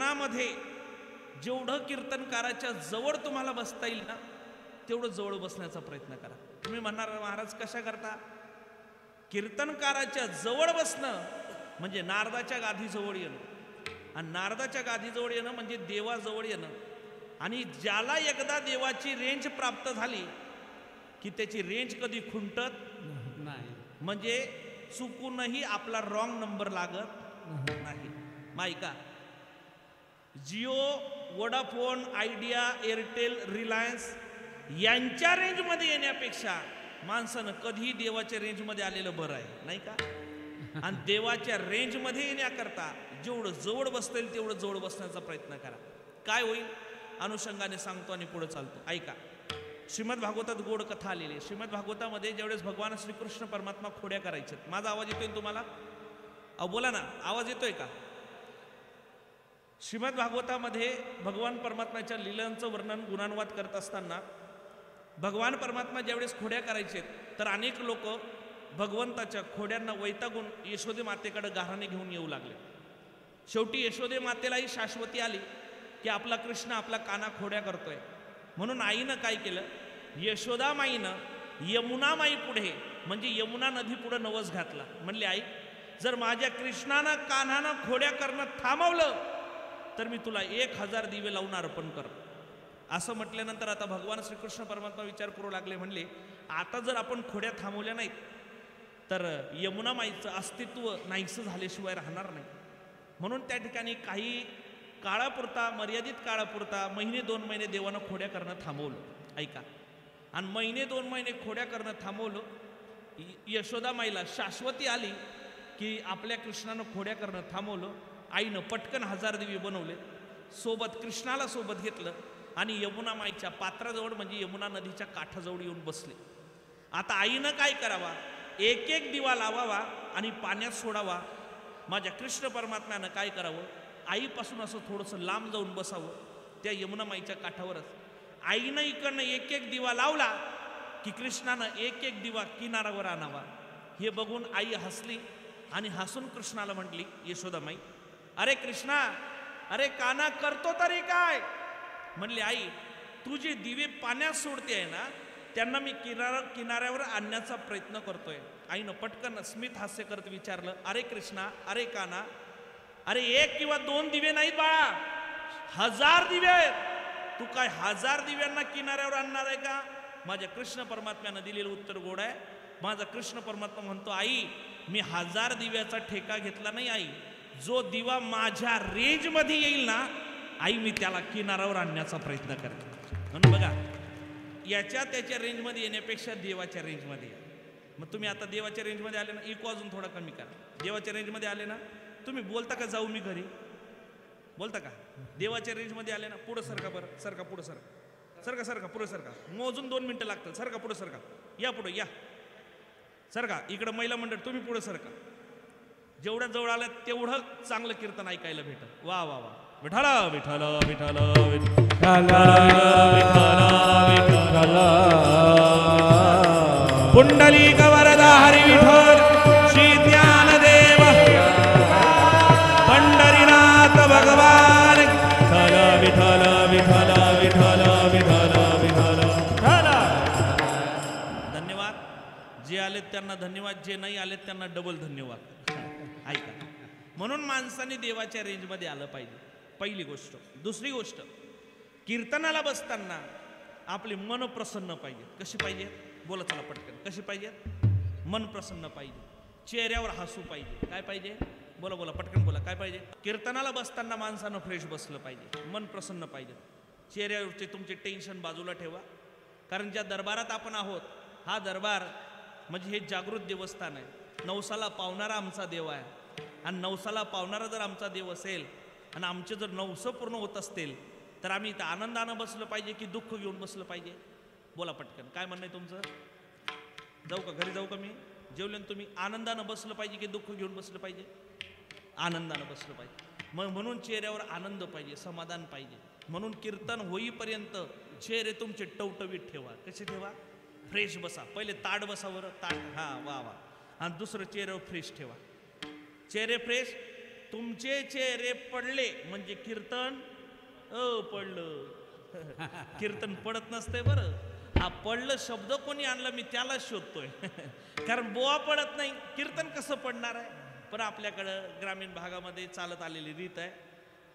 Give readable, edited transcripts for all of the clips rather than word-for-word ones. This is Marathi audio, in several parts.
कीर्तनामध्ये जेवढं कीर्तनकाराच्या जवळ तुम्हाला बसता येईल ना तेवढं जवळ बसण्याचा प्रयत्न करा. तुम्ही म्हणणार महाराज कशा करता? कीर्तनकाराच्या जवळ बसणं म्हणजे नारदाच्या गादीजवळ येणं, आणि नारदाच्या गादीजवळ येणं म्हणजे देवाजवळ येणं. आणि ज्याला एकदा देवाची रेंज प्राप्त झाली की त्याची रेंज कधी खुंटत नाही, म्हणजे चुकूनही आपला रॉंग नंबर लागत नाही. Mahika Jio, Vodafone, idea, Airtel, Reliance यांच्या रेंजमध्ये येण्यापेक्षा माणसानं कधीही देवाच्या रेंजमध्ये आलेलं बरं आहे, नाही का? आणि देवाच्या रेंजमध्ये येण्याकरता जेवढं जवळ बसता येईल तेवढं जवळ बसण्याचा प्रयत्न करा. काय होईल अनुषंगाने सांगतो आणि पुढे चालतो. ऐका, श्रीमद भागवतात गोड कथा आलेली आहे. श्रीमद भागवतामध्ये ज्यावेळेस भगवान श्रीकृष्ण परमात्मा खोड्या करायचे, माझा आवाज येतोय तुम्हाला? अहो बोला ना, आवाज येतोय का? श्रीमद भागवतामध्ये भगवान परमात्म्याच्या लीलांचं वर्णन गुणानुवाद करत असताना भगवान परमात्मा ज्यावेळेस खोड्या करायचे तर अनेक लोक भगवंताच्या खोड्यांना वैतागून यशोदे मातेकडे गाराने घेऊन येऊ लागले. शेवटी यशोदे मातेलाही शाश्वती आली की आपला कृष्ण आपला काना खोड्या करतोय. म्हणून आईनं काय केलं, यशोदा माईनं यमुना माई पुढे म्हणजे यमुना नदी पुढे नवस घातला. म्हणले आई, जर माझ्या कृष्णानं कान्हानं खोड्या करणं थांबवलं तर मी तुला 1000 दिवे लावून अर्पण कर. असं म्हटल्यानंतर आता भगवान श्रीकृष्ण परमात्मा विचार करू लागले. म्हणले आता जर आपण खोड्या थांबवल्या नाहीत तर यमुना माईचं अस्तित्व नाहीसं झाल्याशिवाय राहणार नाही. म्हणून त्या ठिकाणी काही काळापुरता, मर्यादित काळापुरता 1-2 महिने देवानं खोड्या करणं थांबवलं. ऐका, आणि 1-2 महिने खोड्या करणं थांबवलं. यशोदा माईला शाश्वती आली की आपल्या कृष्णानं खोड्या करणं थांबवलं. आईनं पटकन 1000 दिवे बनवले, सोबत कृष्णाला सोबत घेतलं आणि यमुना माईच्या पात्राजवळ म्हणजे यमुना नदीच्या काठाजवळ येऊन बसले. आता आईनं काय करावा, एक एक दिवा लावावा आणि पाण्यात सोडावा. माझ्या कृष्ण परमात्म्यानं काय करावं, आईपासून असं थोडंसं लांब जाऊन बसावं त्या यमुना माईच्या काठावरच. आईनं इकडनं एक एक दिवा लावला की कृष्णानं एक एक दिवा किनाऱ्यावर आणावा. हे बघून आई हसली आणि हसून कृष्णाला म्हटली, यशोदामाई, अरे कृष्णा, अरे काना करतो तरी काय? म्हणले आई, तू जे दिवे पाण्यात सोडते आहे ना त्यांना मी किनाऱ्यावर आणण्याचा प्रयत्न करतोय. आईनं पटकन स्मित हास्य करत विचारलं, अरे कृष्णा, अरे काना, अरे 1 किंवा 2 दिवे नाहीत बाळा, 1000 दिवे आहेत. तू काय 1000 दिव्यांना किनाऱ्यावर आणणार आहे का? माझ्या कृष्ण परमात्म्यानं दिलेलं उत्तर गोड आहे. माझा कृष्ण परमात्मा म्हणतो, आई मी 1000 दिव्याचा ठेका घेतला नाही. आई, जो दिवा माझ्या रेंजमध्ये येईल ना आई, मी त्याला किनाऱ्यावर आणण्याचा प्रयत्न करते. म्हणून बघा, याच्या त्याच्या रेंजमध्ये येण्यापेक्षा देवाच्या रेंजमध्ये या. मग तुम्ही आता देवाच्या रेंजमध्ये आले ना, इको अजून थोडा कमी करा. देवाच्या रेंजमध्ये आले ना, तुम्ही बोलता का जाऊ मी घरी? बोलता का? देवाच्या रेंजमध्ये आले ना, पुढं सरका, बरं सरका, पुढं सरका, सरका सरका, पुढं सरका. मोजून 2 मिनिटं लागतात. सरका, पुढं सरका, या पुढं या, सरका. इकडं महिला मंडळ तुम्ही पुढं सरका. जेवढ्या जवळ आलं तेवढं चांगलं कीर्तन ऐकायला भेटत. वा वा वा. विठाला विठाला विठाला विठाला विठाला पुंडलिक वरदा हरी विठ्ठल श्री ज्ञानदेव पंढरीनाथ भगवान विठाला विठाला विठाला विठाला विठाला विठाला. धन्यवाद. जे आलेत त्यांना धन्यवाद, जे नाही आलेत त्यांना डबल धन्यवाद. ऐका, म्हणून माणसाने देवाच्या रेंजमध्ये आलं पाहिजे, पहिली गोष्ट. दुसरी गोष्ट, कीर्तनाला बसताना आपले मन प्रसन्न पाहिजे. कशी पाहिजे? बोला चला पटकन. कशी पाहिजे? मन प्रसन्न पाहिजे, चेहऱ्यावर हसू पाहिजे. काय पाहिजे? बोला बोला पटकन बोला. काय पाहिजे? कीर्तनाला बसताना माणसानं फ्रेश बसलं पाहिजे, मन प्रसन्न पाहिजे. चेहऱ्यावरचे तुमचे टेन्शन बाजूला ठेवा. कारण ज्या दरबारात आपण आहोत, हा दरबार म्हणजे हे जागृत देवस्थान आहे. नवसाला पावणारा आमचा देव आहे. आणि नवसाला पावणारा जर आमचा देव असेल आणि आमचे जर नवसं पूर्ण होत असतील तर आम्ही इथं आनंदानं बसलं पाहिजे की दुःख घेऊन बसलं पाहिजे? बोला पटकन. काय म्हणणं आहे तुमचं? जाऊ का घरी? जाऊ का मी? जेवले तुम्ही? आनंदानं बसलं पाहिजे की दुःख घेऊन बसलं पाहिजे? आनंदानं बसलं पाहिजे. मग म्हणून चेहऱ्यावर आनंद पाहिजे, समाधान पाहिजे. म्हणून कीर्तन होईपर्यंत चेहरे तुमचे टवटवीत ठेवा. कसे ठेवा? फ्रेश बसा. पहिले ताट बसावर, ताट, हा वा वा. आणि दुसरं चेहऱ्यावर फ्रेश ठेवा. चेहरे फ्रेश, तुमचे चेहरे पडले म्हणजे कीर्तन पडलं. कीर्तन पडत नसते बरं. हा पडलं शब्द कोणी आणला मी त्याला शोधतोय. कारण बोवा पडत नाही, कीर्तन कसं पडणार आहे. पण आपल्याकडं ग्रामीण भागामध्ये चालत आलेली रीत आहे,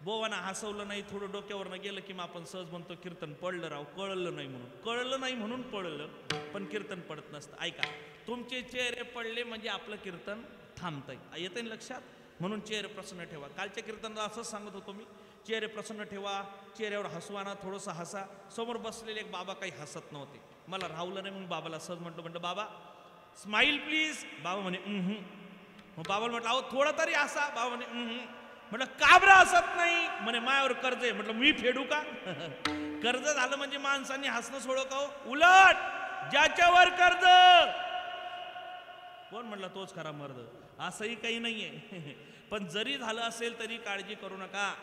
बोवाना हसवलं नाही थोडं डोक्यावरनं गेलं की मग आपण सहज म्हणतो कीर्तन पडलं राव. कळलं नाही म्हणून, कळलं नाही म्हणून पडलं, पण कीर्तन पडत नसतं. ऐका, तुमचे चेहरे पडले म्हणजे आपलं कीर्तन थांबतंय. येतं ना लक्षात. म्हणून चेहरे प्रसन्न ठेवा. कालच्या कीर्तनाला असंच सांगत होतो मी, चेहरे प्रसन्न ठेवा, चेहऱ्यावर हसवाना, थोडंसं हसा. समोर बसलेले एक बाबा काही हसत नव्हते, मला राहवलं नाही, मग बाबाला सहज म्हटलं बाबा स्माईल प्लीज. बाबा म्हणे मग बाबाला म्हटलं अहो थोडं तरी हसा. बाबा म्हणे म्हटलं का बरं हसत नाही. म्हणे मायावर कर्ज आहे. म्हटलं मी फेडू का. कर्ज झालं म्हणजे माणसांनी हसणं सोडव का हो. उलट ज्याच्यावर कर्ज कोण म्हटलं तोच खरा मर्द, असंही काही नाहीये. पण जरी झालं असेल तरी काळजी करू नका.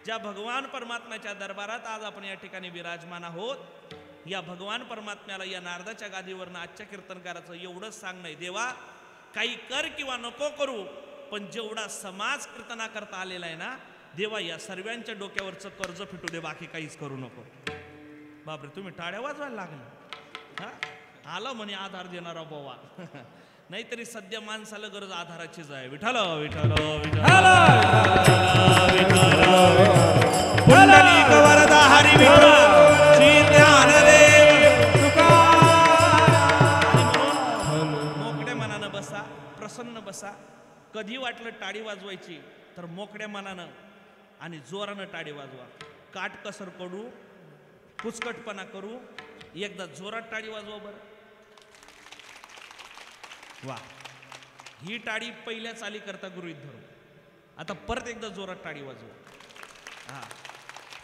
ज्या भगवान परमात्म्याच्या दरबारात आज आपण या ठिकाणी विराजमान आहोत, या भगवान परमात्म्याला या नारदाच्या गादीवरनं आजच्या कीर्तनकाराचं एवढंच सांगणं आहे, देवा काही कर किंवा नको करू, पण जेवढा समाज कीर्तना करता आलेला आहे ना देवा, या सर्वांच्या डोक्यावरचं कर्ज फिटू दे, बाकी काहीच करू नको. बापरे, तुम्ही टाळ्या वाजवायला लागले. हा आला म्हणे आधार देणारा बोवा. नाहीतरी सध्या माणसाला गरज आधाराचीच आहे. विठ्ठल विठ्ठल विठ्ठल पुंडलिक वरदा हरी विठ्ठल श्री ज्ञानदेव तुकाराम. मोकड्या मनानं बसा, प्रसन्न बसा. कधी वाटलं टाळी वाजवायची तर मोकड्या मनानं आणि जोरानं टाळी वाजवा. काटकसर करू, कुचकटपणा करू, एकदा जोरात टाळी वाजवा बरं. वा, ही टाळी पहिल्या चाली करता गृहीत धरू. आता परत एकदा जोरात टाळी वाजवा. हा,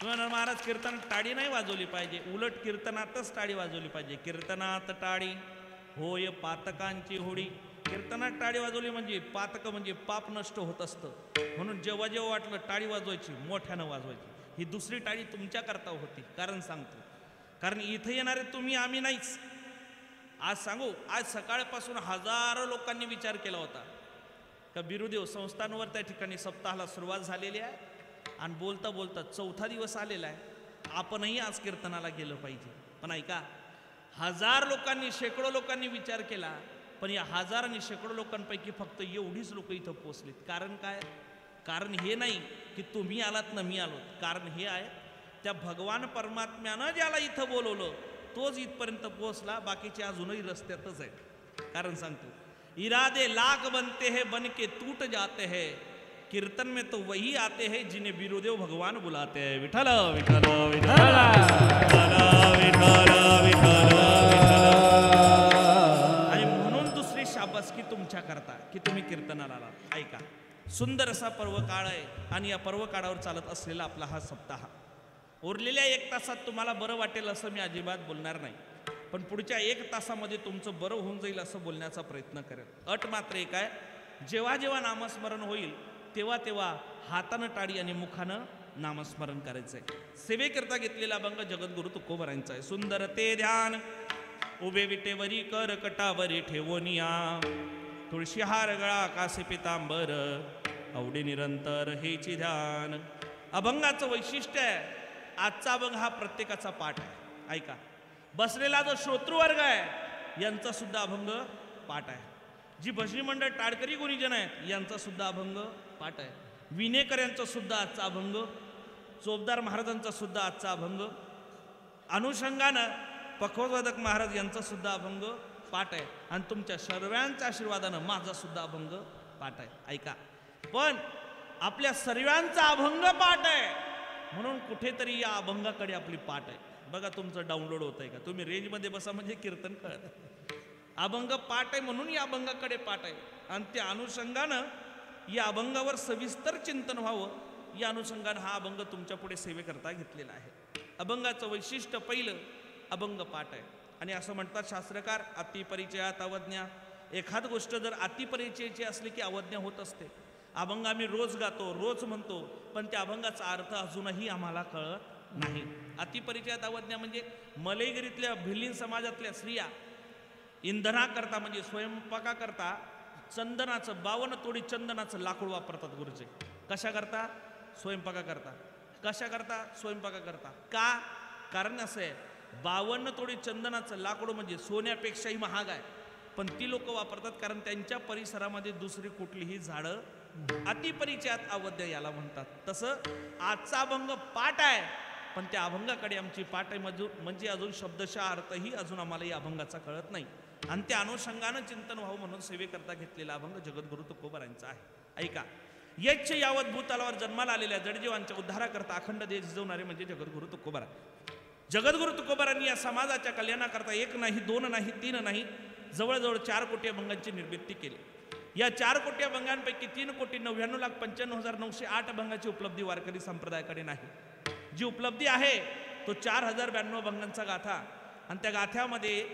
तुम्हाला महाराज कीर्तनात टाळी नाही वाजवली पाहिजे, उलट कीर्तनातच टाळी वाजवली पाहिजे. कीर्तनात टाळी होय पातकांची होडी. कीर्तनात टाळी वाजवली म्हणजे पातक म्हणजे पाप नष्ट होत असतं. म्हणून जेव्हा जेव्हा वाटलं टाळी वाजवायची, मोठ्यानं वाजवायची. ही दुसरी टाळी तुमच्या करता होती. कारण सांगतो, कारण इथं येणारे तुम्ही, आम्ही नाहीच. आज सांगू, आज सकाळपासून हजारो लोकांनी विचार केला होता का बिरुदेव संस्थांवर त्या ठिकाणी सप्ताहाला सुरुवात झालेली आहे आणि बोलता बोलता 4था दिवस आलेला आहे, आपणही आज कीर्तनाला गेलं पाहिजे. पण ऐका, हजार लोकांनी, शेकडो लोकांनी विचार केला, पण या हजार आणि शेकडो लोकांपैकी फक्त एवढीच लोक इथं पोचलीत. कारण काय? कारण हे नाही की तुम्ही आलात ना मी आलो, कारण हे आहे त्या भगवान परमात्म्यानं ज्याला इथं बोलवलं तोच इथपर्यंत पोहोचला, बाकीचे अजूनही रस्त्यातच आहेत. कारण सांगतो, इरादे लाख बनते हैं बन के टूट जाते हैं, कीर्तन में तो वही आते हैं जिन्हें बिरुदेव भगवान बुलाते हैं. विठ्ठल विठ्ठल विठ्ठल विठ्ठल विठ्ठल. आणि म्हणून दुसरी शाबासकी तुमच्या करता की तुम्ही कीर्तनाला आलात. ऐका, सुंदर असा पर्व काळ आहे आणि या पर्व काळावर चालत असलेला आपला हा सप्ताह. उरलेल्या 1 तासात तुम्हाला बरं वाटेल असं मी अजिबात बोलणार नाही, पण पुढच्या 1 तासामध्ये तुमचं बरं होऊन जाईल असं बोलण्याचा प्रयत्न करेल. अट मात्र एक आहे, जेव्हा जेव्हा नामस्मरण होईल तेव्हा तेव्हा हातानं टाळी आणि मुखानं नामस्मरण करायचं आहे. सेवेकरता घेतलेला अभंग जगद्गुरु तुकोबरांचा आहे. सुंदर ते ध्यान उभे विटेवरी कर कटावरी ठेवोनिया, तुळशी हार गळा कासे पितांबर, आवडी निरंतर हेची ध्यान. अभंगाचं वैशिष्ट्य आहे, आजचा अभंग हा प्रत्येकाचा पाठ आहे. ऐका, बसलेला जो श्रोतृवर्ग आहे यांचा सुद्धा अभंग पाठ आहे. जी भजनी मंडळ टाळकरी गुणीजन आहेत यांचा सुद्धा अभंग पाठ आहे. विनेकर यांचा सुद्धा आजचा अभंग, चोपदार महाराजांचा सुद्धा आजचा अभंग, अनुषंगानं पखववादक महाराज यांचा सुद्धा अभंग पाठ आहे. आणि तुमच्या सर्वांच्या आशीर्वादानं माझा सुद्धा अभंग पाठ आहे. ऐका, पण आपल्या सर्वांचा अभंग पाठ आहे म्हणून कुठेतरी या अभंगाकडे आपली पाठ आहे. बघा तुमचं डाउनलोड होत आहे का? तुम्ही रेंजमध्ये बसा म्हणजे कीर्तन कळत. अभंग पाठ आहे म्हणून या अभंगाकडे पाठ आहे. आणि त्या अनुषंगानं या अभंगावर सविस्तर चिंतन व्हावं या अनुषंगानं हा अभंग तुमच्या पुढे सेवेकरता घेतलेला आहे. अभंगाचं वैशिष्ट्य पहिलं, अभंग पाठ आहे. आणि असं म्हणतात शास्त्रकार, अतिपरिचयात अवज्ञा. एखाद गोष्ट जर अतिपरिचयाची असली की अवज्ञा होत असते. अभंग आम्ही रोज गातो, रोज म्हणतो, पण त्या अभंगाचा अर्थ अजूनही आम्हाला कळत नाही. अतिपरिचयात अवज्ञा म्हणजे मलईगिरीतल्या भिल्लीन समाजातल्या स्त्रिया इंधनाकरता म्हणजे स्वयंपाकाकरता चंदनाचं 52 तोडी चंदनाचं लाकूड वापरतात गुरुजी. कशा करता? स्वयंपाका करता. कशा करता? स्वयंपाका करता. का? कारण असं आहे, 52 तोडी चंदनाचं लाकूड म्हणजे सोन्यापेक्षाही महाग आहे, पण ती लोक वापरतात कारण त्यांच्या परिसरामध्ये दुसरी कुठलीही झाडं अतिपरिचयात अवध्य याला म्हणतात. तसं आजचा अभंग पाठ आहे, पण त्या अभंगाकडे आमची पाठ आहे म्हणजे अजून शब्दशः अर्थही अजून आम्हाला या अभंगाचा कळत नाही. आणि त्या अनुषंगानं चिंतन व्हावं म्हणून सेवेकरता घेतलेला अभंग जगद्गुरु तुकोबारांचा आहे. ऐका. यच्छ यावत भूतलावर जन्माला आलेल्या जडजीवांच्या उद्धाराकरता अखंड देश झिजवणारे म्हणजे जगद्गुरु तुकोबारा. जगद्गुरु तुकोबारांनी या समाजाच्या कल्याणाकरता 1 नाही 2 नाही 3 नाही जवळजवळ 4 कोटी अभंगांची निर्मिती केली. या 4 कोटी अभंगांपैकी 3,99,908 अभंगाची उपलब्धी वारकरी संप्रदायाकडे नाही. जी उपलब्धी आहे तो 4,092 अभंगांचा गाथा. आणि त्या गाथ्यामध्ये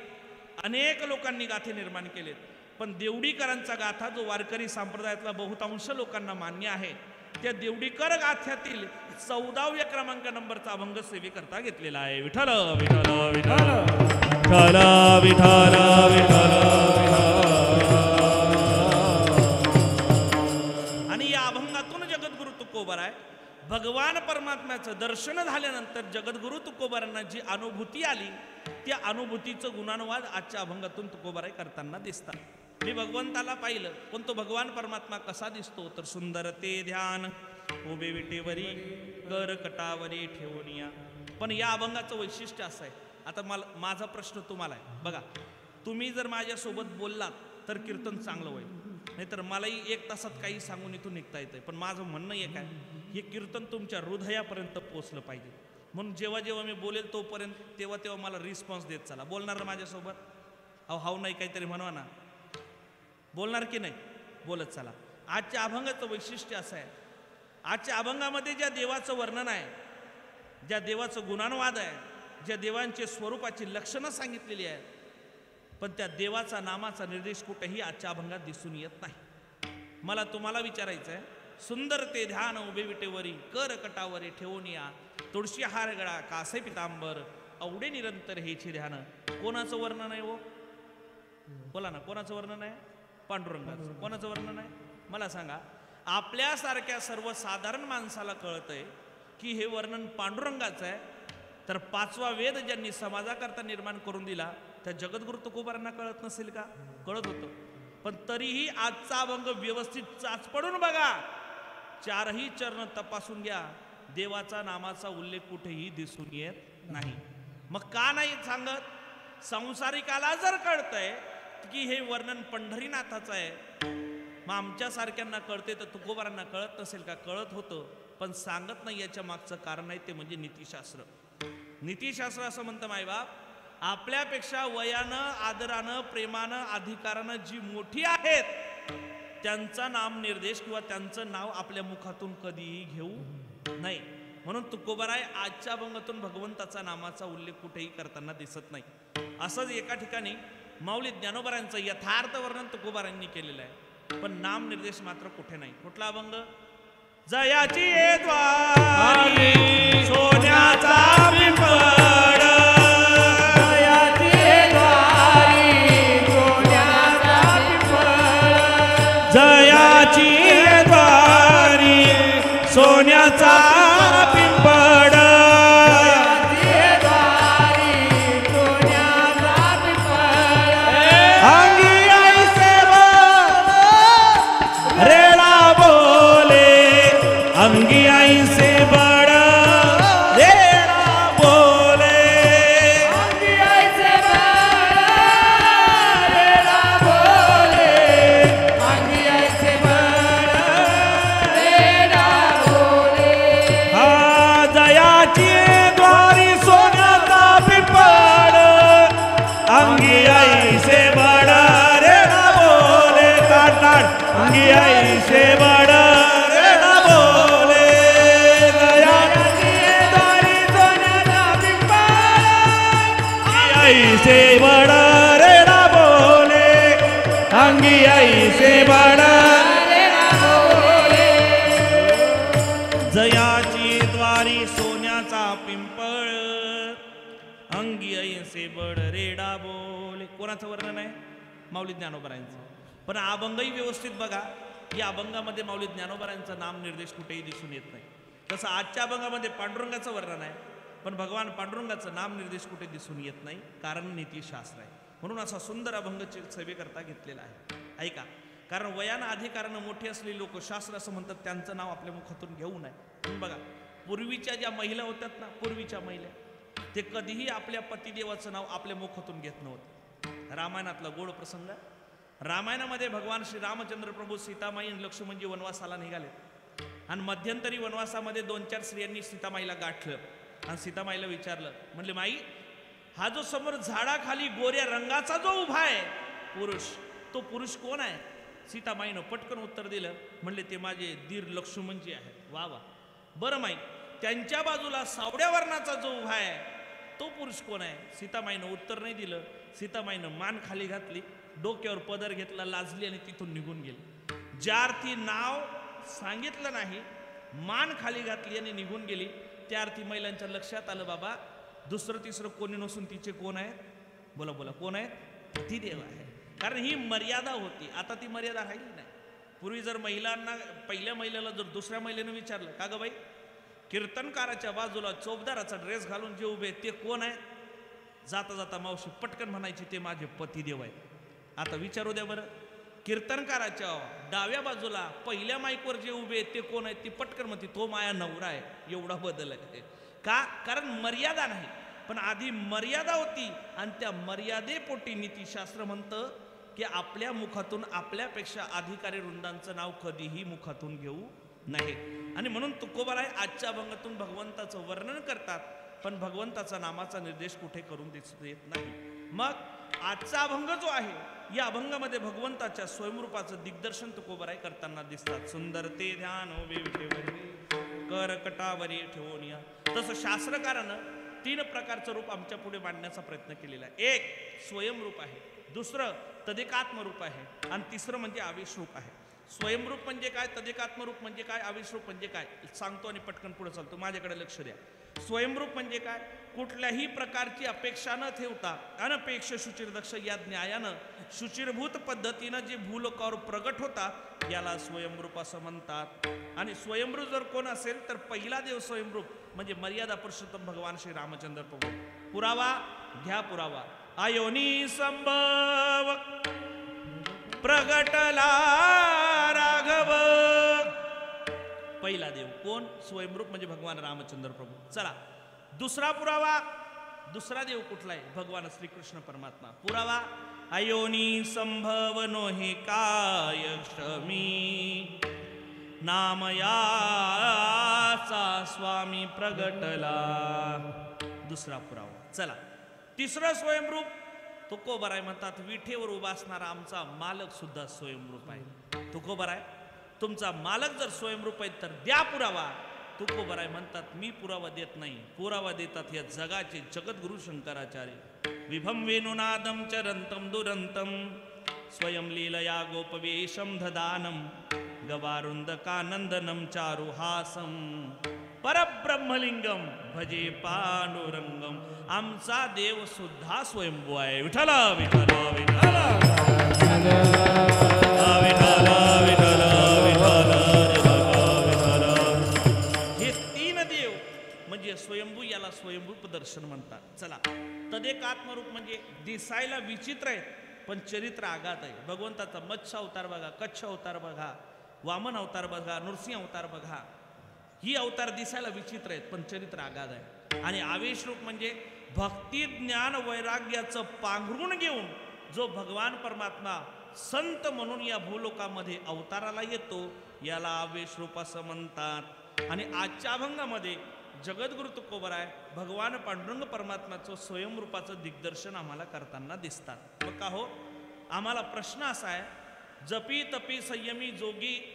अनेक लोकांनी गाथे निर्माण केलेत, पण देवडीकरांचा गाथा जो वारकरी संप्रदायातला बहुतांश लोकांना मान्य आहे, त्या देवडीकर गाथ्यातील 14व्या क्रमांक नंबरचा अभंग सेवेकरता घेतलेला आहे. विठ्ठल विठ्ठल विठ्ठल विठ्ठल विठ्ठल विठ्ठल. आणि या अभंगातून जगद्गुरु तुकोबाराय भगवान परमात्म्याचं दर्शन झाल्यानंतर जगद्गुरु तुकोबारांना जी अनुभूती आली, त्या अनुभूतीचं गुणानुवाद आजच्या अभंगातून तुकोबाराय करताना दिसतात. मी भगवंताला पाहिलं, पण तो भगवान परमात्मा कसा दिसतो तर सुंदर ते ध्यान उभे विटेवरी कर कटावरी ठेवूनिया. पण या अभंगाचं वैशिष्ट्य असं आहे. आता माझा प्रश्न तुम्हाला आहे बघा, तुम्ही जर माझ्यासोबत बोललात तर कीर्तन चांगलं होईल, नाहीतर मलाही 1 तासात काही सांगून इथून निघता येतंय. पण माझं म्हणणं एक आहे, हे कीर्तन तुमच्या हृदयापर्यंत पोचलं पाहिजे. म्हणून जेव्हा जेव्हा मी बोलेल तोपर्यंत तेव्हा मला रिस्पॉन्स देत चला. बोलणार माझ्यासोबत? हाव नाही काहीतरी म्हणवा ना. बोलणार की नाही? बोलत चला. आजच्या अभंगाचं वैशिष्ट्य असं आहे, आजच्या अभंगामध्ये ज्या देवाचं वर्णन आहे, ज्या देवाचं गुणानुवाद आहे, ज्या देवांचे स्वरूपाची लक्षणं सांगितलेली आहेत, पण त्या देवाचा नामाचा निर्देश कुठेही आजच्या अभंगात दिसून येत नाही. मला तुम्हाला विचारायचं आहे, सुंदर ते ध्यान उभे विटेवरी कर कटावरी ठेवून या तुळशी हार गळा कासे पितांबर अवडे निरंतर हेची ध्यान. कोणाचं वर्णन आहे हो? बोला ना, कोणाचं वर्णन आहे? पांडुरंगाचं. कोणाचं वर्णन आहे मला सांगा? आपल्यासारख्या सर्वसाधारण माणसाला कळतंय की हे वर्णन पांडुरंगाचं आहे, तर 5वा वेद ज्यांनी समाजाकरता निर्माण करून दिला त्या जगद्गुरु तुकोबारांना कळत नसेल का? कळत होतं. पण तरीही आजचा अभंग व्यवस्थित चाचपडून बघा, 4ही चरण तपासून घ्या, देवाचा नामाचा उल्लेख कुठेही दिसून येत नाही. मग का नाही सांगत? संसारिकाला जर कळतंय की हे वर्णन पंढरीनाथाचं आहे, मग आमच्यासारख्यांना कळते तर तुकोबारांना कळत नसेल का? कळत होतं, पण सांगत नाही. याच्या मागचं कारण आहे ते म्हणजे नीतिशास्त्र. नीतिशास्त्र असं म्हणतं, मायबाप आपल्यापेक्षा वयानं आदरानं प्रेमानं अधिकारानं जी मोठी आहेत त्यांचा नाम निर्देश किंवा त्यांचं नाव आपल्या मुखातून कधीही घेऊ नाही. म्हणून तुकोबाराय आजच्या अभंगातून भगवंताचा नामाचा उल्लेख कुठेही करताना दिसत नाही. असंच एका ठिकाणी माऊली ज्ञानोबारांचं यथार्थ वर्णन तुकोबारांनी केलेलं आहे, पण नाम निर्देश मात्र कुठे नाही. कुठला अभंग? जयाची द्वारी सोन्याचा पिंपळ, जयाची द्वारी सोन्याचा पिंपळ, जयाची द्वारी सोन्याचा पिंपळ, अंगी आई से बड़ा रेड़ा बोले, अंगी आई से बड़ा रेड़ा बोले, अंगी आई से बड़ा रेड़ा बोले. जयाची द्वारी सोन्याचा पिंपळ, अंगी आई से बड़ा रेड़ा बोले. काट अंगी आई से बड़ा से बड़ा रेड़ा बोले, अंगी आई से बड़ा रेड़ा बोले. जयाची द्वारी सोन्याचा पिंपळ, अंगी आई से बड रेडा बोले. कोणाचं वर्णन आहे? माऊली ज्ञानोबारांचं. पण अभंगही व्यवस्थित बघा, या अभंगामध्ये माऊली ज्ञानोबारांचा नाम निर्देश कुठेही दिसून येत नाही. तसं आजच्या अभंगामध्ये पांडुरंगाचं वर्णन आहे, पण भगवान पांडुरंगाचं नाम निर्देश कुठे दिसून येत नाही, कारण नीतिशास्त्र आहे. म्हणून असा सुंदर अभंग सेवेकरता घेतलेला आहे. ऐका, कारण वयानं अधिकारानं मोठी असलेली लोक शास्त्र असं म्हणतात त्यांचं नाव आपल्या मुखातून घेऊ नये. म्हणून बघा, पूर्वीच्या ज्या महिला होत्यात ना, पूर्वीच्या महिला, ते कधीही आपल्या पतिदेवाचं नाव आपल्या मुखातून घेत नव्हते. रामायणातला गोड प्रसंग, रामायणामध्ये भगवान श्री रामचंद्र प्रभू सीतामाई आणि लक्ष्मणजी वनवासाला निघाले आणि मध्यंतरी वनवासामध्ये 2-4 स्त्रियांनी सीतामाईला गाठलं आणि सीतामाईला विचारलं, म्हणले माई, हा जो समोर झाडाखाली गोऱ्या रंगाचा जो उभा आहे पुरुष, तो पुरुष कोण आहे? सीतामाईनं पटकन उत्तर दिलं, म्हणले ते माझे दीर लक्ष्मणजी आहेत. वा वा, बरं माई, त्यांच्या बाजूला सावड्या वर्णाचा जो उभा आहे तो पुरुष कोण आहे? सीतामाईनं उत्तर नाही दिलं. सीतामाईनं मान खाली घातली, डोक्यावर पदर घेतला, लाजली आणि तिथून निघून गेली. ज्या अर्थी नाव सांगितलं नाही, मान खाली घातली आणि निघून गेली, त्या अर्थी महिलांच्या लक्षात आलं, बाबा दुसरं तिसरं कोणी नसून तिचे कोण आहेत? बोला बोला, कोण आहेत? पतिदेव आहे. कारण ही मर्यादा होती, आता ती मर्यादा राहिली नाही. पूर्वी जर महिलांना, पहिल्या महिलेला जर दुसऱ्या महिलेनं विचारलं, का ग बाई, कीर्तनकाराच्या बाजूला चोपदाराचा ड्रेस घालून जे उभे ते कोण आहे? जाता जाता मावशी पटकन म्हणायची, ते माझे पतिदेव आहेत. आता विचारू द्या बरं, कीर्तनकाराच्या डाव्या बाजूला पहिल्या माईकवर जे उभे ते कोण आहेत? ती पटकन म्हणते, तो माया नवरा आहे. एवढा बदल आहे. का? कारण मर्यादा नाही. पण आधी मर्यादा होती आणि त्या मर्यादेपोटी नीतिशास्त्र म्हणतं की आपल्या मुखातून आपल्यापेक्षा अधिकारी वृंदांचं नाव कधीही मुखातून घेऊ नये. आणि म्हणून तुकोबाराय आजच्या अभंगातून भगवंताचं वर्णन करतात, पण भगवंताचा नामाचा निर्देश कुठे करून दिसून येत नाही. मग आजचा अभंग जो आहे, या अभंगामध्ये भगवंताच्या स्वयंरूपाचं दिग्दर्शन तुकोबाराय करताना दिसतात. सुंदर ते ध्यान करकटावरी ठेवून या. तसं शास्त्रकारानं 3 प्रकारचं रूप आमच्या पुढे मांडण्याचा प्रयत्न केलेला आहे. एक स्वयंरूप आहे, दुसरं तदेकात्मरूप आहे आणि तिसरं म्हणजे आवेश रूप आहे. स्वयंरूप म्हणजे काय, तदेकात्मरूप म्हणजे काय, आवेश रूप म्हणजे काय, सांगतो आणि पटकन पुढे चालतो. माझ्याकडे लक्ष द्या. स्वयंरूप म्हणजे काय? कुठल्याही प्रकारची अपेक्षा न ठेवता अनपेक्ष शुचिरदक्ष या न्यायानं शुचिरभूत पद्धतीनं जे भूलोकावर प्रगट होतात याला स्वयंरूप असं म्हणतात. आणि स्वयंरूप जर कोण असेल तर पहिला देव स्वयंरूप म्हणजे मर्यादा पुरुषोत्तम भगवान श्री रामचंद्र प्रभू. पुरावा घ्या, पुरावा. अयोनी संभव प्रगटला राघव. पहिला देव कोण? स्वयंरूप म्हणजे भगवान रामचंद्र प्रभू. चला दुसरा पुरावा, दुसरा देव कुठला आहे? भगवान श्रीकृष्ण परमात्मा. पुरावा अयोनी संभव नोहे काय क्षमी नामयाचा स्वामी प्रगटला. दुसरा पुरावा. चला तिसरं स्वयंरूप तुकोबाराय म्हणतात विठेवर उभा असणारा आमचा मालक सुद्धा स्वयंरूप आहे. तुकोबाराय तुमचा मालक जर स्वयंरूप आहे तर द्या पुरावा. तुकोबाराय म्हणतात मी पुरावा देत नाही, पुरावा देतात या जगाचे जगद्गुरु शंकराचार्य. विभम वेणुनादम चरंतम दुरंतम स्वयं लीलया गोपवेशम ददानम गवारुंदकानंदनम चारुहासम परब्रह्मलिंगम भजे पांडुरंगम. आमचा देव सुद्धा स्वयंभू आहे. विठ्ठला विठ्ठला विठ्ठला विठ्ठला विठ्ठला विठ्ठला. हे 3 देव म्हणजे स्वयंभू, याला स्वयंभू दर्शन म्हणतात. चला तदेकात्मरूप म्हणजे दिसायला विचित्र आहे पण चरित्र आघात आहे. भगवंताचा मत्स्य अवतार बघा, कच्छ अवतार बघा, वामन अवतार बघा, नृसिंह अवतार बघा. ही अवतार दिसायला विचित्र आहेत पण चरित्र आघात आहे. आणि आवेश रूप म्हणजे भक्ती ज्ञान वैराग्याचं पांघरून घेऊन जो भगवान परमात्मा संत म्हणून या भूलोकामध्ये अवताराला येतो याला आवेश रूप असं म्हणतात. आणि आजच्या अभंगामध्ये जगद्गुरु तुकोबाराय भगवान पांडुरंग परमात्म्याचं स्वयंरूपाचं दिग्दर्शन आम्हाला करताना दिसतात. मग का हो, आम्हाला प्रश्न असा आहे, जपी तपी संयमी जोगी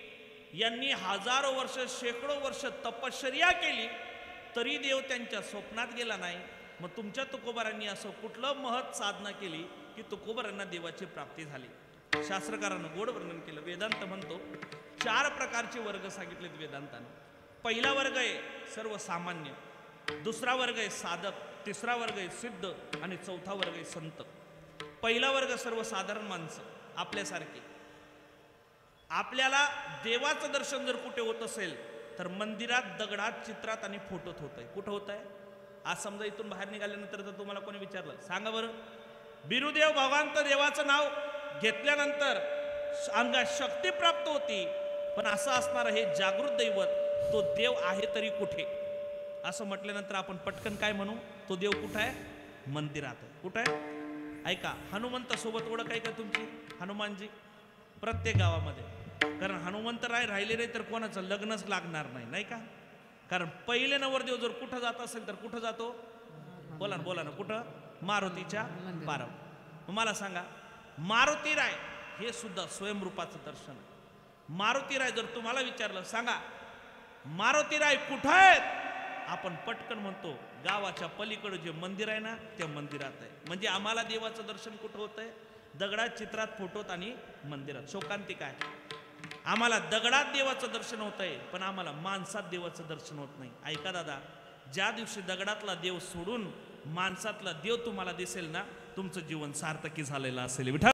यांनी हजारो वर्ष शेकडो वर्ष तपश्चर्या केली तरी देव त्यांच्या स्वप्नात गेला नाही. मग तुमच्या तुकोबारांनी असं कुठलं महत् साधना केली की तुकोबारांना देवाची प्राप्ती झाली? शास्त्रकारानं गोड वर्णन केलं. वेदांत म्हणतो 4 प्रकारचे वर्ग सांगितलेत वेदांतानं. पहिला वर्ग आहे सर्वसामान्य, दुसरा वर्ग आहे साधक, तिसरा वर्ग आहे सिद्ध आणि चौथा वर्ग आहे संत. पहिला वर्ग सर्वसाधारण माणसं आपल्यासारखे, आपल्याला देवाचं दर्शन जर कुठे होत असेल तर मंदिरात, दगडात, चित्रात आणि फोटोत होत आहे. कुठं होत आहे? आज समजा इथून बाहेर निघाल्यानंतर जर तुम्हाला कोणी विचारलं, सांगा बरं, बिरुदेव भगवान तर देवाचं नाव घेतल्यानंतर अंगात शक्ती प्राप्त होती, पण असं असणारं हे जागृत दैवत, तो देव आहे तरी कुठे? असं म्हटल्यानंतर आपण पटकन काय म्हणू? तो देव कुठं आहे? मंदिरात आहे. कुठं आहे? ऐका, हनुमंत सोबत ओळख आहे का तुमची? हनुमानजी प्रत्येक गावामध्ये, कारण हनुमंतराय राहिले नाही तर कोणाचं लग्नच लागणार नाही, नाही का? कारण पहिले नवरदेव जर कुठं जात असेल तर कुठं जातो? बोला ना, बोला ना, कुठं? मारुतीच्या पारावर. मला सांगा, मारुतीराय हे सुद्धा स्वयंरूपाचं दर्शन आहे. मारुतीराय जर तुम्हाला विचारलं, सांगा मारुतीराय कुठं आहेत? आपण पटकन म्हणतो गावाच्या पलीकडे जे मंदिर आहे ना, त्या मंदिरात आहे. म्हणजे आम्हाला देवाचं दर्शन कुठं होतंय? दगडात, चित्रात, फोटोत आणि मंदिरात. शोकांतिक आहे, आम्हाला दगडात देवाचं दर्शन होत आहे, पण आम्हाला माणसात देवाचं दर्शन होत नाही. ऐका दादा, ज्या दिवशी दगडातला देव सोडून माणसातला देव तुम्हाला दिसेल ना, तुमचं जीवन सार्थकी झालेलं असेल. विठ्ठल